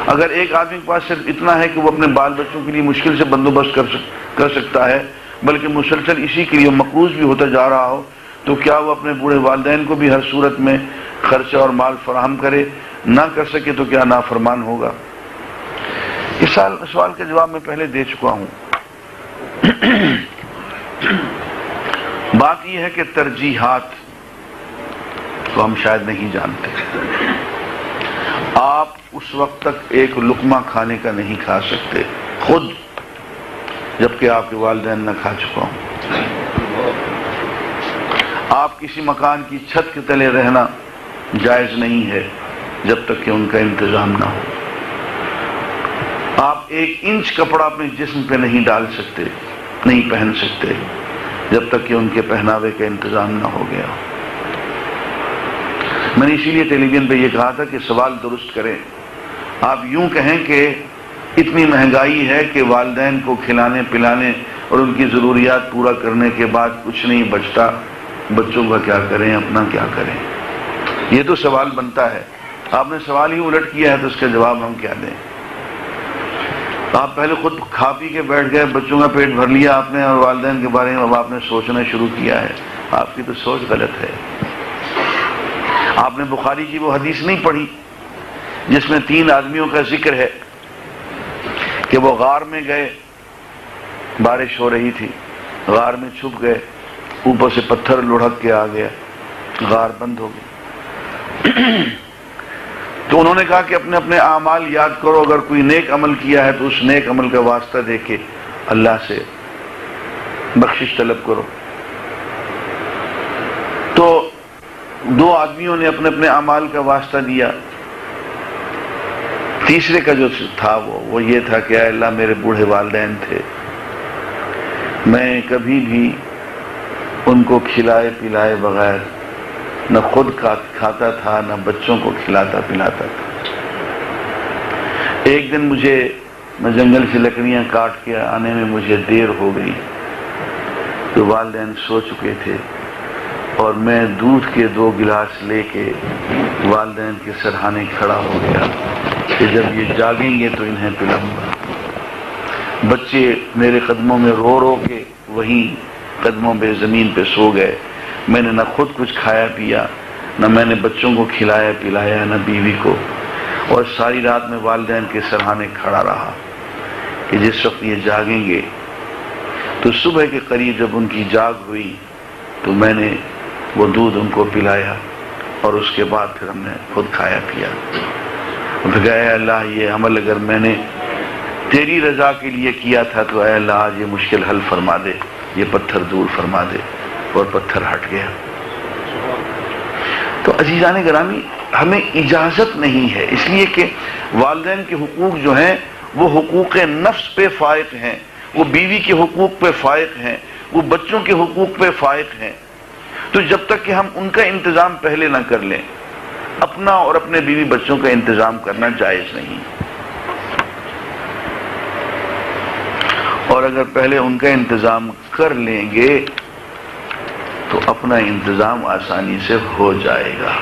اگر ایک آدمی کے پاس صرف اتنا ہے کہ وہ اپنے بال بچوں کے لیے مشکل سے بندوبست کر سکتا ہے، بلکہ مسلسل اسی کے لیے مقروض بھی ہوتا جا رہا ہو، تو کیا وہ اپنے بوڑھے والدین کو بھی ہر صورت میں خرچہ اور مال فراہم کرے؟ نہ کر سکے تو کیا نافرمان ہوگا؟ اس سوال کا جواب میں پہلے دے چکا ہوں۔ بات یہ ہے کہ ترجیحات کو ہم شاید نہیں جانتے۔ آپ اس وقت تک ایک لقمہ کھانے کا نہیں کھا سکتے خود جبکہ آپ کے والدین نہ کھا چکا ہوں۔ آپ کسی مکان کی چھت کے تلے رہنا جائز نہیں ہے جب تک کہ ان کا انتظام نہ ہو۔ آپ 1 انچ کپڑا اپنے جسم پہ نہیں ڈال سکتے، نہیں پہن سکتے جب تک کہ ان کے پہناوے کا انتظام نہ ہو گیا۔ میں نے اسی لیے ٹیلی ویژن پہ یہ کہا تھا کہ سوال درست کریں۔ آپ یوں کہیں کہ اتنی مہنگائی ہے کہ والدین کو کھلانے پلانے اور ان کی ضروریات پورا کرنے کے بعد کچھ نہیں بچتا، بچوں کا کیا کریں، اپنا کیا کریں؟ یہ تو سوال بنتا ہے۔ آپ نے سوال ہی الٹ کیا ہے تو اس کا جواب ہم کیا دیں؟ آپ پہلے خود کھا پی کے بیٹھ گئے، بچوں کا پیٹ بھر لیا آپ نے، اور والدین کے بارے میں اب آپ نے سوچنا شروع کیا ہے۔ آپ کی تو سوچ غلط ہے۔ آپ نے بخاری کی وہ حدیث نہیں پڑھی جس میں 3 آدمیوں کا ذکر ہے کہ وہ غار میں گئے، بارش ہو رہی تھی، غار میں چھپ گئے، اوپر سے پتھر لڑھک کے آ گیا، غار بند ہو گئی۔ تو انہوں نے کہا کہ اپنے اپنے اعمال یاد کرو، اگر کوئی نیک عمل کیا ہے تو اس نیک عمل کا واسطہ دے کے اللہ سے بخشش طلب کرو۔ تو 2 آدمیوں نے اپنے اپنے اعمال کا واسطہ دیا۔ تیسرے کا جو تھا وہ یہ تھا کہ اے اللہ، میرے بوڑھے والدین تھے، میں کبھی بھی ان کو کھلائے پلائے بغیر نہ خود کھاتا تھا نہ بچوں کو کھلاتا پلاتا تھا۔ ایک دن میں جنگل سے لکڑیاں کاٹ کے آنے میں مجھے دیر ہو گئی تو والدین سو چکے تھے، اور میں دودھ کے 2 گلاس لے کے والدین کے سرہانے کھڑا ہو گیا کہ جب یہ جاگیں گے تو انہیں پلاؤں گا۔ بچے میرے قدموں میں رو رو کے وہیں قدموں پہ زمین پہ سو گئے۔ میں نے نہ خود کچھ کھایا پیا، نہ میں نے بچوں کو کھلایا پلایا، نہ بیوی کو، اور ساری رات میں والدین کے سرہانے کھڑا رہا کہ جس وقت یہ جاگیں گے تو صبح کے قریب جب ان کی جاگ ہوئی تو میں نے وہ دودھ ان کو پلایا، اور اس کے بعد پھر ہم نے خود کھایا پیا۔ پھر کہا اے اللہ، یہ عمل اگر میں نے تیری رضا کے لیے کیا تھا تو اے اللہ آج یہ مشکل حل فرما دے، یہ پتھر دور فرما دے، اور پتھر ہٹ گیا۔ تو عزیزان گرامی، ہمیں اجازت نہیں ہے، اس لیے کہ والدین کے حقوق جو ہیں وہ حقوق نفس پہ فائق ہیں، وہ بیوی کے حقوق پہ فائق ہیں، وہ بچوں کے حقوق پہ فائق ہیں۔ تو جب تک کہ ہم ان کا انتظام پہلے نہ کر لیں، اپنا اور اپنے بیوی بچوں کا انتظام کرنا جائز نہیں۔ اور اگر پہلے ان کا انتظام کر لیں گے تو اپنا انتظام آسانی سے ہو جائے گا۔